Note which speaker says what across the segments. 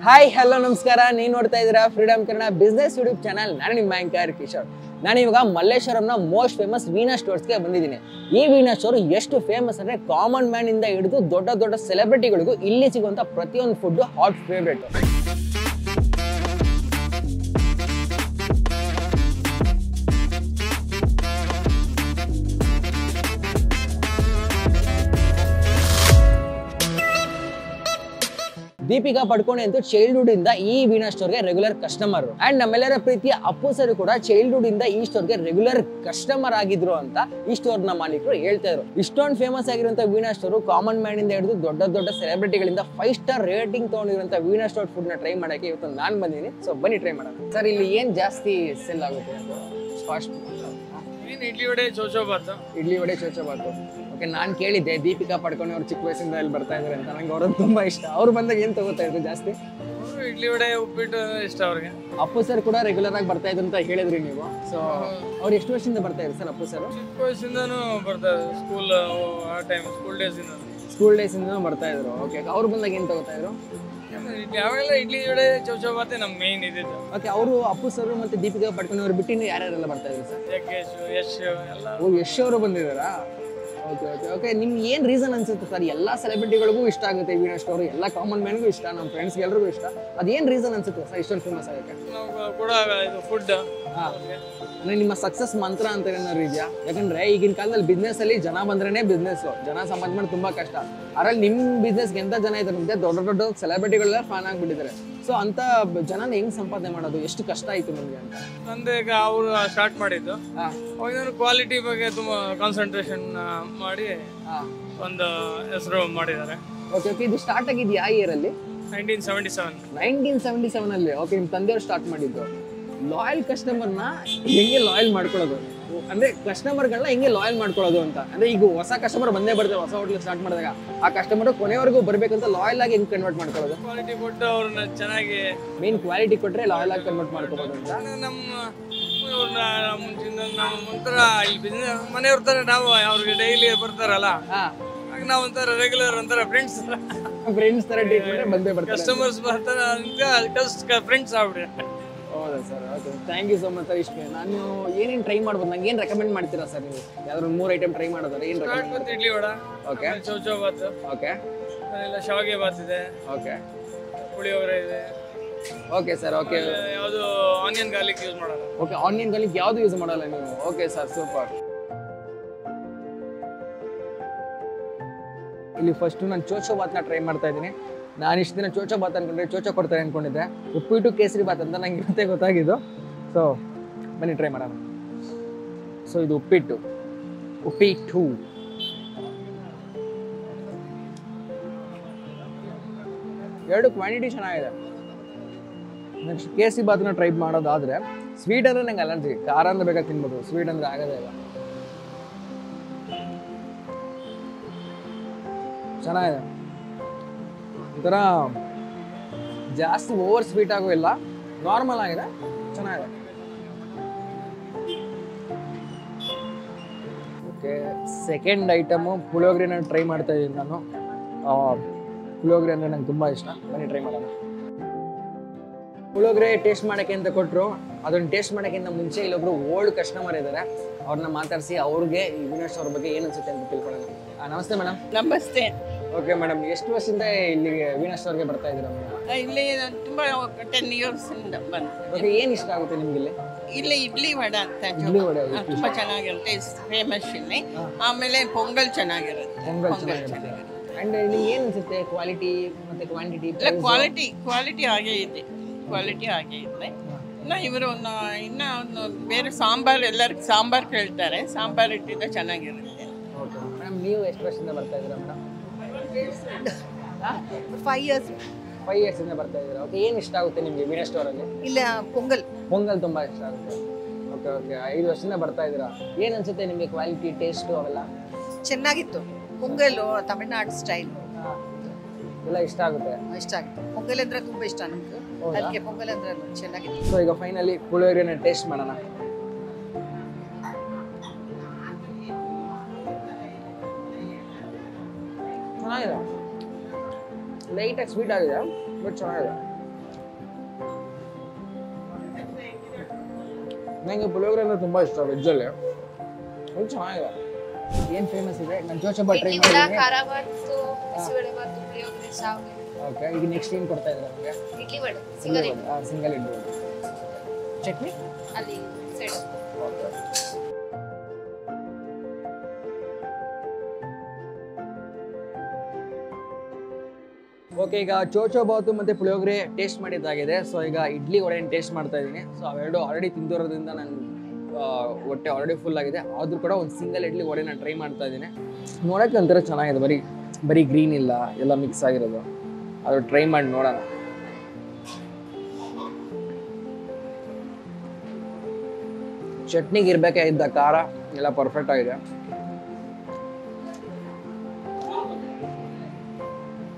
Speaker 1: Hi hello ನಮಸ್ಕಾರ. ನೀವು ನೋಡ್ತಾ ಇದ್ದೀರಾ freedom Kannada business YouTube channel. ನಾನು ನಿಮ್ಮ ಆಂಕರ್ ಕಿಶೋರ್. ನಾನು ಇವಾಗ ಮಲ್ಲೇಶ್ವರಂನ ಮೋಸ್ಟ್ ಫೇಮಸ್ ವೀಣಾ ಸ್ಟೋರ್ಸ್ಗೆ ಬಂದಿದ್ದೀನಿ. ಈ ವೀಣಾ ಸ್ಟೋರ್ ಎಷ್ಟು ಫೇಮಸ್ ಅಂದರೆ ಕಾಮನ್ ಮ್ಯಾನ್ ಇಂದ ಹಿಡಿದು ದೊಡ್ಡ ದೊಡ್ಡ ಸೆಲೆಬ್ರಿಟಿಗಳಿಗೂ ಇಲ್ಲಿ ಸಿಗುವಂಥ ಪ್ರತಿಯೊಂದು food hot favourite. Deepika Padukone ಅಂತೂ ಚೈಲ್ಡ್ಹುಡ್ ಇಂದ ಈ ವೀಣಾ ಸ್ಟೋರ್ಗೆ ರೆಗ್ಯುಲರ್ ಕಸ್ಟಮರ್. ಅಂಡ್ ನಮ್ಮೆಲ್ಲರ ಪ್ರೀತಿಯ ಅಪ್ಪು ಸರ್ ಕೂಡ ಚೈಲ್ಡ್ಹುಡ್ ಇಂದ ಈ ಸ್ಟೋರ್ಗೆ ರೆಗ್ಯುಲರ್ ಕಸ್ಟಮರ್ ಆಗಿದ್ರು ಅಂತ ಈ ಸ್ಟೋರ್ ನ ಮಾಲೀಕರು ಹೇಳ್ತಾ ಇದ್ರು. ಇಷ್ಟೊಂದು ಫೇಮಸ್ ಆಗಿರುವಂತ ವೀಣಾ ಸ್ಟೋರ್ ಕಾಮನ್ ಮ್ಯಾನ್ ಇಂದ ಹಿಡಿದು ದೊಡ್ಡ ದೊಡ್ಡ ಸೆಲೆಬ್ರಿಟಿಗಳಿಂದ 5 ಸ್ಟಾರ್ ರೇಟಿಂಗ್ ತಗೊಂಡಿರುವಂತ ವೀಣಾ ಸ್ಟೋರ್ ಫುಡ್ ನ ಟ್ರೈ ಮಾಡಕ್ಕೆ ಇವತ್ತು ನಾನು ಬಂದಿದ್ದೀನಿ. ಸೊ ಬನ್ನಿ ಟ್ರೈ ಮಾಡೋಣ. ಸರ್ ಇಲ್ಲಿ ಏನ್ ಜಾಸ್ತಿ ಸೆಲ್ ಆಗುತ್ತೆ? ಫಾಸ್ಟ್
Speaker 2: ಇಡ್ಲಿ ವಡೆ ಚೋಚೋಬಾತು.
Speaker 1: ಇಡ್ಲಿ ವಡೆ ಚೋಚೋಬಾತು. ಓಕೆ, ನಾನು ಕೇಳಿದ್ದೆ ದೀಪಿಕಾ ಪಡ್ಕೋಣೆ ಅವ್ರು ಚಿಕ್ಕ ವಯಸ್ಸಿಂದ ಇಲ್ಲಿ ಬರ್ತಾ ಇದ್ದಾರೆ ಅಂತ. ನಂಗೆ ಅವ್ರದ್ದು ತುಂಬಾ ಇಷ್ಟ. ಅವ್ರು ಬಂದಾಗ ಏನ್ ತಗೋತಾ ಇದ್ರು ಜಾಸ್ತಿ?
Speaker 2: ಇಡ್ಲಿ ವಡೆ ಉಪ್ಪಿಟ್ಟು ಇಷ್ಟ ಅವ್ರಿಗೆ.
Speaker 1: ಅಪ್ಪು ಸರ್ ಕೂಡ ರೆಗ್ಯುಲರ್ ಆಗಿ ಬರ್ತಾ ಇದ್ರು ಅಂತ ಹೇಳಿದ್ರಿ ನೀವು. ಸೊ ಅವ್ರು ಎಷ್ಟು ವರ್ಷದಿಂದ ಬರ್ತಾ ಇದ್ರು ಸರ್ ಅಪ್ಪು ಸರ್?
Speaker 2: ಚಿಕ್ಕ ವಯಸ್ಸಿಂದಾನು ಬರ್ತಾ ಇದ್ರು. ಸ್ಕೂಲ್ ಆ ಟೈಮ್ ಸ್ಕೂಲ್ ಡೇಸ್ ಇಂದ.
Speaker 1: ಸ್ಕೂಲ್ ಡೇಸ್ ಇಂದ ಬರ್ತಾ ಇದ್ರು. ಓಕೆ, ಅವ್ರು ಬಂದಾಗ ಏನ್ ತಗೋತಾ ಇದ್ರು?
Speaker 2: ಯಾವಾಗೆಲ್ಲ ಇಡ್ಲಿ ವಡೆ ಚೌಚೌಬಾತೆ ನಮ್ ಮೇನ್ ಇದ್ದಿದ್ದು.
Speaker 1: ಓಕೆ, ಅವರು ಅಪ್ಪು ಸರ್ ಮತ್ತೆ ದೀಪಿಕಾ ಪಡ್ಕೊಂಡು ಅವ್ರು ಬಿಟ್ಟು ಯಾರ್ಯಾರೆಲ್ಲ ಬರ್ತಾ ಇದ್ರು ಸರ್?
Speaker 2: ಯಶ್ ಯಶ್ ಎಲ್ಲ.
Speaker 1: ಓ, ಯಶ್ ಅವರು ಬಂದಿದ್ದಾರಾ? Okay okay okay. ನಿಮ್ಗೆ ಏನು ರೀಸನ್ ಅನ್ಸುತ್ತೆ ಸರ್? ಎಲ್ಲ ಸೆಲೆಬ್ರಿಟಿಗಳಿಗೂ ಇಷ್ಟ ಆಗುತ್ತೆ ವೀಣಾ ಸ್ಟೋರ್, ಎಲ್ಲ ಕಾಮನ್ ಮ್ಯಾನ್ಗೂ ಇಷ್ಟ, ನಮ್ಮ ಫ್ರೆಂಡ್ಸ್ಗೆ ಎಲ್ರಿಗೂ ಇಷ್ಟ. ಅದೇನು ರೀಸನ್ ಅನ್ಸುತ್ತೆ ಸರ್ ಇಷ್ಟೊಂದು ಫೇಮಸ್ ಆಗುತ್ತೆ?
Speaker 2: ನಾವು ಕೂಡ ಇದು ಫುಡ್.
Speaker 1: ಹಾಂ, ಅಂದರೆ ನಿಮ್ಮ ಸಕ್ಸಸ್ ಮಂತ್ರ ಅಂತ ಏನಾದ್ರು ಇದೆಯಾ? ಯಾಕಂದ್ರೆ ಈಗಿನ ಕಾಲದಲ್ಲಿ ಬಿಸ್ನೆಸ್ ಅಲ್ಲಿ ಜನ ಬಂದ್ರೇನೆ ಬಿಸ್ನೆಸ್, ಜನ ಸಂಪಾದನೆ ಮಾಡೋದು ತುಂಬಾ ಕಷ್ಟ. ಅದ್ರಲ್ಲಿ ನಿಮ್ಮ ಬಿಸ್ನೆಸ್ಗೆ ಎಂತ ಜನ ಇದ್ದಾರೆ, ದೊಡ್ಡ ದೊಡ್ಡ ಸೆಲೆಬ್ರಿಟಿಗಳೆಲ್ಲ ಫ್ಯಾನ್ ಆಗಿಬಿಟ್ಟಿದ್ದಾರೆ. ಸೊ ಅಂತ ಜನನ ಹೆಂಗ್ ಸಂಪಾದನೆ ಮಾಡೋದು, ಎಷ್ಟು ಕಷ್ಟ ಆಯ್ತು ನಿಮಗೆ ಅಂತ?
Speaker 2: ನಂದು ಈಗ ಅವರು ಸ್ಟಾರ್ಟ್ ಮಾಡಿದ್ದು. ಅವಾಗ ನಾನು ಕ್ವಾಲಿಟಿ ಬಗ್ಗೆ ತುಂಬಾ ಕಾನ್ಸಂಟ್ರೇಷನ್ ಮಾಡಿ ಒಂದು ಹೆಸರು ಮಾಡಿದ್ದಾರೆ.
Speaker 1: Okay okay. ಇದು ಸ್ಟಾರ್ಟ್ ಆಗಿದ್ದು ಯಾವ ಇಯರ್ ಅಲ್ಲಿ?
Speaker 2: 1977.
Speaker 1: 1977 ಅಲ್ಲಿ. ಓಕೆ, ನಿಮ್ಮ ತಂದೆಯವರು ಸ್ಟಾರ್ಟ್ ಮಾಡಿದ್ದು. ಲಾಯಲ್ ಕಸ್ಟಮರ್ನ ಹೆಂಗೆ ಲಾಯಲ್ ಮಾಡ್ಕೊಳ್ಳೋದು, ಅಂದ್ರೆ ಕಸ್ಟಮರ್ಗಳನ್ನ ಹೆಂಗೆ ಲಾಯಲ್ ಮಾಡ್ಕೊಳ್ಳೋದು ಅಂತ. ಅಂದ್ರೆ ಈಗ ಹೊಸ ಕಸ್ಟಮರ್ ಬಂದೇ ಬರ್ತಾರೆ, ಹೊಸ ಹೋಟೆಲ್ ಸ್ಟಾರ್ಟ್ ಮಾಡಿದಾಗ ಆ ಕಸ್ಟಮರ್ ಕೊನೆವರೆಗೂ ಬರ್ಬೇಕಂತ ಲಾಯಲ್ ಆಗಿ ಹೆಂಗ್ ಕನ್ವರ್ಟ್ ಮಾಡ್ಕೊಳ್ಳೋದು?
Speaker 2: ಕ್ವಾಲಿಟಿ ಕೊಟ್ಟು ಅವ್ರನ್ನ ಚೆನ್ನಾಗಿ
Speaker 1: ಮೇನ್ ಕ್ವಾಲಿಟಿ ಕೊಟ್ರೆ ಲಾಯಲ್ ಆಗಿ ಕನ್ವರ್ಟ್ ಮಾಡ್ಕೋಬಹುದು ಅಂತ.
Speaker 2: ನಮ್ಮ ಮುಂಚಿಂದ ನಾವು ಒಂಥರ ಇಲ್ಲಿ ಬಿಸ್ನೆಸ್ ಮನೆಯವ್ರ ತರ ನಾವು ಅವ್ರಿಗೆ ಡೈಲಿ ಬರ್ತಾರಲ್ಲ, ಆಗ ನಾವು ಒಂಥರ ರೆಗ್ಯುಲರ್ ಒಂಥರ ಫ್ರೆಂಡ್ಸ್
Speaker 1: ತರ ಟ್ರೀಟ್ಮೆಂಟ್ ಬಂದೇ ಬರ್ತಾರೆ.
Speaker 2: ಕಸ್ಟಮರ್ಸ್ ಬರ್ತಾರ ಅಂತ ಫ್ರೆಂಡ್ಸ್ ಆಗ್ಬಿಡಿ.
Speaker 1: ಹೌದಾ sir? Okay, thank you so much sir. ಇಷ್ಟೇ ನಾನು ಏನೇನು ಟ್ರೈ ಮಾಡ್ಬೋದು, ನಂಗೆ ಏನು ರೆಕಮೆಂಡ್ ಮಾಡ್ತೀರಾ ಸರ್ ನೀವು? ಯಾವ್ದಾದ್ರು 3 ಐಟಮ್ ಟ್ರೈ ಮಾಡೋದಾದ್ರೆ ಏನು recommend?
Speaker 2: Idli vada,
Speaker 1: okay,
Speaker 2: chow chow bath,
Speaker 1: okay,
Speaker 2: ಎಲ್ಲ ಶಾವಿಗೆ ಬಾತ್ ಇದೆ,
Speaker 1: ಓಕೆ,
Speaker 2: ಪುಳಿಯೋಗರೆ ಇದೆ.
Speaker 1: Okay sir. ಓಕೆ,
Speaker 2: ಯಾವುದು ಆನಿಯನ್ ಗಾರ್ಲಿಕ್ ಯೂಸ್ ಮಾಡಲ್ಲ.
Speaker 1: ಓಕೆ, ಆನಿಯನ್ ಗಾರ್ಲಿಕ್ ಯಾವುದು ಯೂಸ್ ಮಾಡಲ್ಲ ನೀವು? Okay sir, super. ಇಲ್ಲಿ ಫಸ್ಟ್ ನಾನು ಚೋಚೋಬಾತ್ನ ಟ್ರೈ ಮಾಡ್ತಾ ಇದ್ದೀನಿ. ನಾನು ಇಷ್ಟು ದಿನ ಚೋಚೋಬಾತ್ ಅನ್ಕೊಂಡ್ರೆ ಚೋಚೋ ಕೊಡ್ತಾರೆ ಅನ್ಕೊಂಡಿದ್ದೆ. ಉಪ್ಪಿಟ್ಟು ಕೇಸರಿ ಬಾತ್ ಅಂತ ನಂಗೆ ಇವತ್ತೇ ಗೊತ್ತಾಗಿದ್ದು. ಸೊ ಬನ್ನಿ ಟ್ರೈ ಮಾಡೋಣ. ಸೊ ಇದು ಉಪ್ಪಿಟ್ಟು. ಎರಡು ಕ್ವಾಂಟಿಟಿ ಚೆನ್ನಾಗಿದೆ. ನೆಕ್ಸ್ಟ್ ಕೇಸರಿ ಬಾತ್ನ ಟ್ರೈ ಮಾಡೋದಾದ್ರೆ, ಸ್ವೀಟ್ ಅಂದ್ರೆ ನಂಗೆ ಅಲರ್ಜಿ. ಖಾರ ಅಂದ್ರೆ ಬೇಕಾಗಿ ತಿನ್ಬೋದು, ಸ್ವೀಟ್ ಅಂದ್ರೆ ಆಗೋದೇ ಇಲ್ಲ. ಚೆನ್ನಾಗಿದೆ, ಒಂಥರ ಜಾಸ್ತಿ ಓವರ್ ಸ್ವೀಟ್ ಆಗೋ ಇಲ್ಲ, ನಾರ್ಮಲ್ ಆಗಿದೆ, ಚೆನ್ನಾಗಿದೆ. ಓಕೆ, ಸೆಕೆಂಡ್ ಐಟಮು ಪುಳಿಯೋಗರೆನ ಟ್ರೈ ಮಾಡ್ತಾ ಇದ್ದೀನಿ ನಾನು. ಪುಳಿಯೋಗರೆ ಅಂದರೆ ನಂಗೆ ತುಂಬ ಇಷ್ಟ. ಬನ್ನಿ ಟ್ರೈ ಮಾಡೋಣ. ಪುಳಿಯೋಗರೆ ಟೇಸ್ಟ್ ಮಾಡೋಕ್ಕೆ ಅಂತ ಕೊಟ್ಟರು. ಅದನ್ನು ಟೇಸ್ಟ್ ಮಾಡೋಕ್ಕಿಂತ ಮುಂಚೆ ಇಲ್ಲೊಬ್ರು ಓಲ್ಡ್ ಕಸ್ಟಮರ್ ಇದ್ದಾರೆ, ಅವ್ರನ್ನ ಮಾತಾಡಿಸಿ ಅವ್ರಿಗೆ ಈ ವೀಣಾ ಸ್ಟೋರ್ ಬಗ್ಗೆ ಏನು ಅನ್ಸುತ್ತೆ ಅಂತ ತಿಳ್ಕೊಳ್ಳೋಣ. ನಮಸ್ತೆ ಮೇಡಮ್.
Speaker 3: ನಮಸ್ತೆ.
Speaker 1: ಓಕೆ ಮೇಡಮ್, ಎಷ್ಟು ವರ್ಷದಿಂದ ಇಲ್ಲಿಗೆ ವೀಣಾ ಸ್ಟೋರ್ಗೆ ಬರ್ತಾ ಇದ್ದೀರಾ ಮೇಡಮ್?
Speaker 3: ಇಲ್ಲಿ ತುಂಬಾ 10 ಇಯರ್ಸ್ ಇಂದ ಬಂದು.
Speaker 1: ಓಕೆ, ಏನು ಇಷ್ಟ ಆಗುತ್ತೆ ನಿಮ್ಗೆ ಇಲ್ಲಿ?
Speaker 3: ಇಲ್ಲಿ ಇಡ್ಲಿ ವಡೆ ಅಂತ
Speaker 1: ಇಡ್ಲಿ ವಡೆ
Speaker 3: ತುಂಬಾ ಚೆನ್ನಾಗಿರುತ್ತೆ, ಫೇಮಸ್ ಇಲ್ಲಿ. ಆಮೇಲೆ ಪೊಂಗಲ್ ಚೆನ್ನಾಗಿರುತ್ತೆ.
Speaker 1: ಪೊಂಗಲ್ ಚೆನ್ನಾಗಿರುತ್ತೆ. ಅಂಡ್ ನಿಮ್ಗೆ ಏನು ಅನ್ಸುತ್ತೆ ಕ್ವಾಲಿಟಿ ಮತ್ತೆ ಕ್ವಾಂಟಿಟಿ?
Speaker 3: ಕ್ವಾಲಿಟಿ ಹಾಗೆ ಇದೆ, ಕ್ವಾಲಿಟಿ ಹಾಗೆ ಇದೆ. ಇನ್ನು ಇವರು ಇನ್ನ ಒಂದು ಬೇರೆ ಸಾಂಬಾರ್, ಎಲ್ಲರಿಗೂ ಸಾಂಬಾರ್ ಕೇಳ್ತಾರೆ, ಸಾಂಬಾರ್ ಇಟ್ಟಿದ್ದ ಚೆನ್ನಾಗಿರುತ್ತೆ.
Speaker 1: ಓಕೆ ಮೇಡಮ್, ನೀವು ಎಷ್ಟು ವರ್ಷದಿಂದ ಬರ್ತಾ ಇದ್ದೀರಾ ಮೇಡಮ್?
Speaker 3: 5 ಇಯರ್ಸ್.
Speaker 1: 5 ಇಯರ್ಸಿಂದ ಬರ್ತಾ ಇದ್ದೀರಾ. ಓಕೆ, ಏನು ಇಷ್ಟ ಆಗುತ್ತೆ ನಿಮಗೆ ವೀಣಾ ಸ್ಟೋರಲ್ಲಿ?
Speaker 3: ಇಲ್ಲ, ಪೊಂಗಲ್
Speaker 1: ತುಂಬ ಇಷ್ಟ ಆಗುತ್ತೆ. ಓಕೆ ಓಕೆ, 5 ವರ್ಷದಿಂದ ಬರ್ತಾ ಇದ್ದೀರಾ. ಏನು ಅನ್ಸುತ್ತೆ ನಿಮಗೆ ಕ್ವಾಲಿಟಿ, ಟೇಸ್ಟು ಅವೆಲ್ಲ?
Speaker 3: ಚೆನ್ನಾಗಿತ್ತು. ಪೊಂಗಲು ತಮಿಳ್ನಾಡು ಸ್ಟೈಲ್
Speaker 1: ಎಲ್ಲ ಇಷ್ಟ ಆಗುತ್ತೆ.
Speaker 3: ಪೊಂಗಲ್ ಅಂದ್ರೆ ತುಂಬಾ ಇಷ್ಟ ನಮ್ಗೆ, ಅದಕ್ಕೆ ಪೊಂಗಲ್ ಅಂದ್ರೆ ಚೆನ್ನಾಗಿತ್ತು.
Speaker 1: ಸೊ ಈಗ ಫೈನಲಿ ಪುಳಿಯೋಗರೆನ ಟೇಸ್ಟ್ ಮಾಡೋಣ. ಚೆನ್ನಾಗಿದೆ, ಲೈಟಾಗಿ ಸ್ವೀಟ್ ಆಗಿದೆ, ಬಟ್ ಚೆನ್ನಾಗಿದೆ. ನನಗೆ ಪುಳಿಯೋಗರೆ ಅಂದ್ರೆ ತುಂಬ ಇಷ್ಟ ವೆಜ್ಜಲ್ಲಿ. ಅದು ಚೆನ್ನಾಗಿದೆ. ಏನು ಫೇಮಸ್ ಇದೆ? ನಾನು ಜೋಚೋಬಾತ್ ಟ್ರೈ ಮಾಡಿದ್ದೀನಿ.
Speaker 4: ಖಾರ ಬಾತು, ಬಿಸಿಬೇಳೆ ಬಾತು, ಪುಳಿಯೋಗರೆ, ಶಾವಿಗೆ.
Speaker 1: ಓಕೆ, ಈಗ ನೆಕ್ಸ್ಟ್ ಏನು ಕೊಡ್ತಾ ಇದ್ದಾರೆ ನಮಗೆ?
Speaker 4: ಇಡ್ಲಿ ವಡೆ, ಸಿಂಗಲ್ ಇಡ್ಲಿ.
Speaker 1: ಸಿಂಗಲ್ ಇಡ್ಲಿ ವಡೆ. ಚಟ್ನಿ
Speaker 4: ಅಲ್ಲಿ ಸೈಡ್.
Speaker 1: ಓಕೆ, ಈಗ ಚೋಚೋಬಾತು ಮತ್ತು ಪುಳಿಯೋಗರೆ ಟೇಸ್ಟ್ ಮಾಡಿದ್ದಾಗಿದೆ. ಸೊ ಈಗ ಇಡ್ಲಿ ವಡೆನ ಟೇಸ್ಟ್ ಮಾಡ್ತಾ ಇದ್ದೀನಿ. ಸೊ ಅವೆರಡು ಆಲ್ರೆಡಿ ತಿಂದಿರೋದ್ರಿಂದ ನನ್ನ ಹೊಟ್ಟೆ ಆಲ್ರೆಡಿ ಫುಲ್ ಆಗಿದೆ. ಆದರೂ ಕೂಡ ಒಂದು ಸಿಂಗಲ್ ಇಡ್ಲಿ ವಡೆನ ಟ್ರೈ ಮಾಡ್ತಾ ಇದ್ದೀನಿ. ನೋಡೋಕ್ಕೆ ಒಂಥರ ಚೆನ್ನಾಗಿದೆ, ಬರೀ ಗ್ರೀನ್ ಇಲ್ಲ, ಎಲ್ಲ ಮಿಕ್ಸ್ ಆಗಿರೋದು. ಅದು ಟ್ರೈ ಮಾಡಿ ನೋಡೋಣ. ಚಟ್ನಿಗೆ ಇರಬೇಕಾಗಿದ್ದ ಖಾರ ಎಲ್ಲ ಪರ್ಫೆಕ್ಟ್ ಆಗಿದೆ,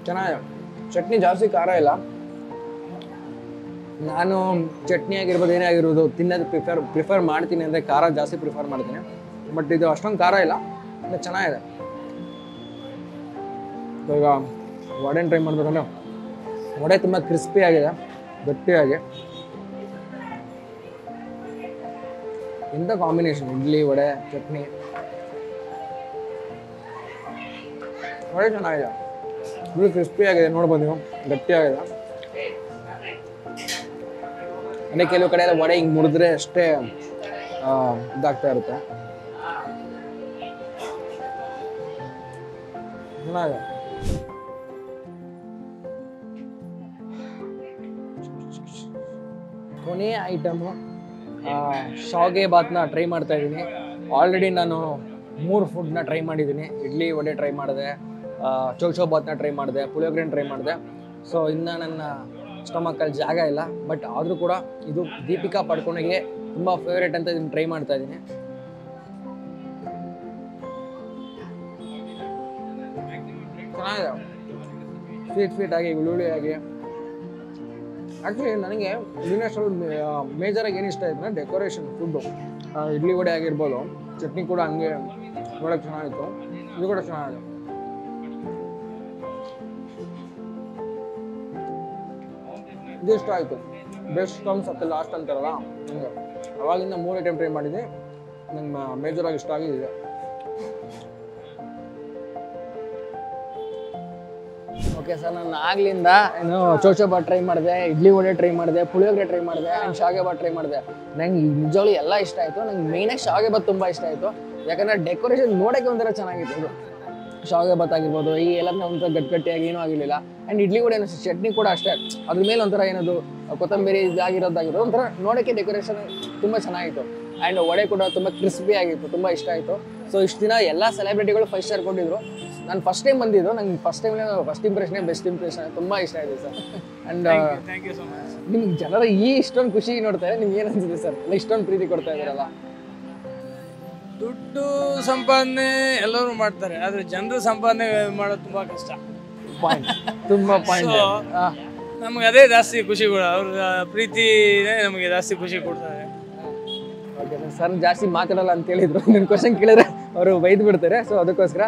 Speaker 1: ಚೆನ್ನಾಗಿದೆ. ಚಟ್ನಿ ಜಾಸ್ತಿ ಖಾರ ಇಲ್ಲ. ನಾನು ಚಟ್ನಿ ಆಗಿರ್ಬೋದು ಏನೇ ಆಗಿರ್ಬೋದು ತಿನ್ನೋದು ಪ್ರಿಫರ್ ಮಾಡ್ತೀನಿ ಅಂದರೆ ಖಾರ ಜಾಸ್ತಿ ಪ್ರಿಫರ್ ಮಾಡ್ತೀನಿ. ಬಟ್ ಇದು ಅಷ್ಟೊಂದು ಖಾರ ಇಲ್ಲ, ಇದು ಚೆನ್ನಾಗಿದೆ. ಈಗ ವಡೆನ ಟ್ರೈ ಮಾಡ್ಬೇಕಂದ್ರೆ ವಡೆ ತುಂಬ ಕ್ರಿಸ್ಪಿ ಆಗಿದೆ, ಗಟ್ಟಿಯಾಗಿ. ಇಂಥ ಕಾಂಬಿನೇಷನ್ ಇಡ್ಲಿ ವಡೆ ಚಟ್ನಿ ವಡೆ ಚೆನ್ನಾಗಿದೆ, ಇದು ಕ್ರಿಸ್ಪಿ ಆಗಿದೆ. ನೋಡ್ಬೋದು ನೀವು, ಗಟ್ಟಿಯಾಗಿದೆ. ಅಂದರೆ ಕೆಲವು ಕಡೆ ಎಲ್ಲ ವಡೆ ಹಿಂಗೆ ಮುರಿದ್ರೆ ಅಷ್ಟೇ ಇದಾಗ್ತಾ ಇರುತ್ತೆ. ಚೆನ್ನಾಗಿದೆ. ಕೊನೆಯ ಐಟಮು ಶಾವಿಗೆ ಬಾತ್ನ ಟ್ರೈ ಮಾಡ್ತಾ ಇದ್ದೀನಿ. ಆಲ್ರೆಡಿ ನಾನು 3 ಫುಡ್ನ ಟ್ರೈ ಮಾಡಿದ್ದೀನಿ. ಇಡ್ಲಿ ವಡೆ ಟ್ರೈ ಮಾಡಿದೆ, ಚೋಚೋಬಾತ್ನ ಟ್ರೈ ಮಾಡಿದೆ, ಪುಳಿಯೋಗರೆನ ಟ್ರೈ ಮಾಡಿದೆ. ಸೊ ಇನ್ನು ನನ್ನ ಸ್ಟಮಕ್ಕಲ್ಲಿ ಜಾಗ ಇಲ್ಲ. ಬಟ್ ಆದರೂ ಕೂಡ ಇದು ದೀಪಿಕಾ ಪಡ್ಕೋಣಿಗೆ ತುಂಬ ಫೇವ್ರೇಟ್ ಅಂತ ಇದನ್ನು ಟ್ರೈ ಮಾಡ್ತಾ ಇದ್ದೀನಿ. ಚೆನ್ನಾಗಿದೆ, ಸ್ವೀಟ್ ಆಗಿ ಹುಳಿ ಆಗಿ. ಆ್ಯಕ್ಚುಲಿ ನನಗೆ ವಿಘ್ನೇಶ್ವರ ಮೇಜರಾಗಿ ಏನು ಇಷ್ಟ ಆಯ್ತು ಅಂದರೆ ಡೆಕೋರೇಷನ್ ಫುಡ್ಡು. ಇಡ್ಲಿ ವಡೆ ಆಗಿರ್ಬೋದು, ಚಟ್ನಿ ಕೂಡ ಹಂಗೆ ನೋಡೋಕ್ಕೆ ಚೆನ್ನಾಗಿತ್ತು, ಇದು ಕೂಡ ಚೆನ್ನಾಗಿದೆ. ಇದು ಇಷ್ಟ ಆಯಿತು. ಬೆಸ್ಟ್ ಕಮ್ಸ್ ಅತ್ತೆ ಲಾಸ್ಟ್ ಅಂತಾರಲ್ಲ ಹಂಗೆ. ಅವಾಗಿಂದ 3 ಐಟಮ್ ಟ್ರೈ ಮಾಡಿದ್ದೆ, ನಂಗೆ ಮೇಜರಾಗಿ ಇಷ್ಟ ಆಗಿದೆ. ಓಕೆ ಸರ್, ನಾನು ಆಗ್ಲಿಂದ ಏನು ಚೋಚೋಬಾತ್ ಟ್ರೈ ಮಾಡಿದೆ, ಇಡ್ಲಿ ವಡೆ ಟ್ರೈ ಮಾಡಿದೆ, ಪುಳಿಯೋಗರೆ ಟ್ರೈ ಮಾಡಿದೆ ಆ್ಯಂಡ್ ಶಾವಿಗೆ ಬಾತ್ ಟ್ರೈ ಮಾಡಿದೆ. ನಂಗೆ ನಿಜವಾಗ್ಲೂ ಎಲ್ಲ ಇಷ್ಟ ಆಯಿತು. ನಂಗೆ ಮೇಯ್ನಾಗಿ ಶಾವಿಗೆ ಬಾತ್ ತುಂಬ ಇಷ್ಟ ಆಯಿತು. ಯಾಕಂದರೆ ಡೆಕೋರೇಷನ್ ನೋಡೋಕ್ಕೆ ಒಂಥರ ಚೆನ್ನಾಗಿತ್ತು. ಇದು ಶಾವಿಗೆ ಬಾತ್ ಆಗಿರ್ಬೋದು, ಈ ಎಲ್ಲದನ್ನ ಒಂಥರ ಗಟ್ಟಿಯಾಗಿ ಏನೂ ಆಗಿರಲಿಲ್ಲ. ಆ್ಯಂಡ್ ಇಡ್ಲಿ ವಡೆ ಚಟ್ನಿ ಕೂಡ ಅಷ್ಟೇ, ಅದ್ರ ಮೇಲೆ ಒಂಥರ ಏನದು ಕೊತ್ತಂಬರಿ ಇದಾಗಿರೋದಾಗಿರೋದು ಒಂಥರ ನೋಡೋಕ್ಕೆ ಡೆಕೋರೇಷನ್ ತುಂಬ ಚೆನ್ನಾಗಿತ್ತು. ಆ್ಯಂಡ್ ವಡೆ ಕೂಡ ತುಂಬ ಕ್ರಿಸ್ಪಿ ಆಗಿತ್ತು, ತುಂಬ ಇಷ್ಟ ಆಯಿತು. ಸೊ ಇಷ್ಟು ದಿನ ಎಲ್ಲ ಸೆಲೆಬ್ರಿಟಿಗಳು 5 ಸ್ಟಾರ್ ಕೊಟ್ಟಿದ್ರು. ನಾನು ಫಸ್ಟ್ ಟೈಮ್ ಬಂದಿದ್ದು, ನಂಗೆ ಫಸ್ಟ್ ಇಂಪ್ರೆಷನ್ ಬೆಸ್ಟ್ ಇಂಪ್ರೆಷನ್ ತುಂಬ ಇಷ್ಟ ಆಯಿತು sir. And
Speaker 2: thank you so much.
Speaker 1: ನಿಮ್ಗೆ ಜನರ ಇಷ್ಟೊಂದು ಖುಷಿ ನೋಡ್ತಾರೆ, ನಿಮ್ಗೆ ಏನು ಅನ್ಸುತ್ತೆ ಸರ್? ಇಷ್ಟೊಂದು ಪ್ರೀತಿ ಕೊಡ್ತಾ ಇದ್ದಾರಲ್ಲ.
Speaker 2: ದುಡ್ಡು ಸಂಪಾದನೆ ಎಲ್ಲರೂ ಮಾಡ್ತಾರೆ, ಆದರೆ ಜನರು ಸಂಪಾದನೆ ಮಾಡೋದು ತುಂಬ ಕಷ್ಟ.
Speaker 1: ಪಾಯಿಂಟ್, ತುಂಬ ಪಾಯಿಂಟ್.
Speaker 2: ನಮ್ಗೆ ಅದೇ ಜಾಸ್ತಿ ಖುಷಿ ಕೂಡ, ಅವ್ರ ಪ್ರೀತಿನೇ ನಮಗೆ ಜಾಸ್ತಿ ಖುಷಿ ಕೊಡ್ತಾರೆ.
Speaker 1: ಓಕೆ ಸರ್, ಜಾಸ್ತಿ ಮಾತಾಡಲ್ಲ ಅಂತ ಹೇಳಿದ್ರು. ನನ್ನ ಕ್ವಶನ್ ಕೇಳಿದ್ರೆ ಅವರು ಬೈದು ಬಿಡ್ತಾರೆ. ಸೊ ಅದಕ್ಕೋಸ್ಕರ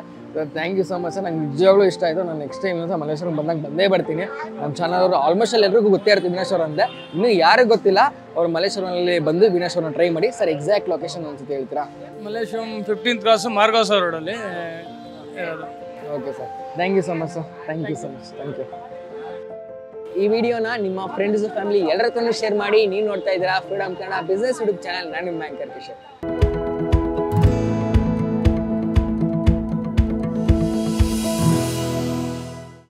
Speaker 1: thank you so much sir. ನಂಗೆ ನಿಜವಾಗ್ಲೂ ಇಷ್ಟ ಆಯಿತು. ನಾನು ನೆಕ್ಸ್ಟ್ ಟೈಮ್ ಮಲ್ಲೇಶ್ವರ ಬಂದೇ ಬರ್ತೀನಿ. ನಮ್ಮ ಚಾನಲ್ ಅವರು ಆಲ್ಮೋಸ್ಟ್ ಎಲ್ಲರಿಗೂ ಗೊತ್ತೇ ಇರ್ತೀವಿ ವಿಘ್ನೇಶ್ವರ ಅಂದರೆ. ಇನ್ನೂ ಯಾರಿಗೂ ಗೊತ್ತಿಲ್ಲ, ಅವ್ರು ಮಲ್ಲೇಶ್ವರಲ್ಲಿ ಬಂದು ವಿಘ್ನೇಶ್ವರನ ಟ್ರೈ ಮಾಡಿ. ಸರ್ ಎಕ್ಸಾಕ್ಟ್ ಲೊಕೇಶನ್ ಅನ್ಸುತ್ತೆ ಹೇಳ್ತೀರಾ?
Speaker 2: ಮಲ್ಲೇಶ್ವರಂ 15th ಕ್ರಾಸ್ ಮಾರ್ಗೋಸ ರೋಡಲ್ಲಿ ಇರೋದು.
Speaker 1: Okay sir, thank you so much sir. Thank you so much, thank you. ಈ ವಿಡಿಯೋನ ನಿಮ್ಮ ಫ್ರೆಂಡ್ಸ್ ಫ್ಯಾಮಿಲಿ ಎಲ್ಲರ ಹತ್ರನೂ ಶೇರ್ ಮಾಡಿ. ನೀವು ನೋಡ್ತಾ ಇದ್ದೀರಾ freedom Kannada business YouTube channel. ನಾನು ನಿಮ್ಮ ಆಂಕರ್ ಕಿಶೋರ್.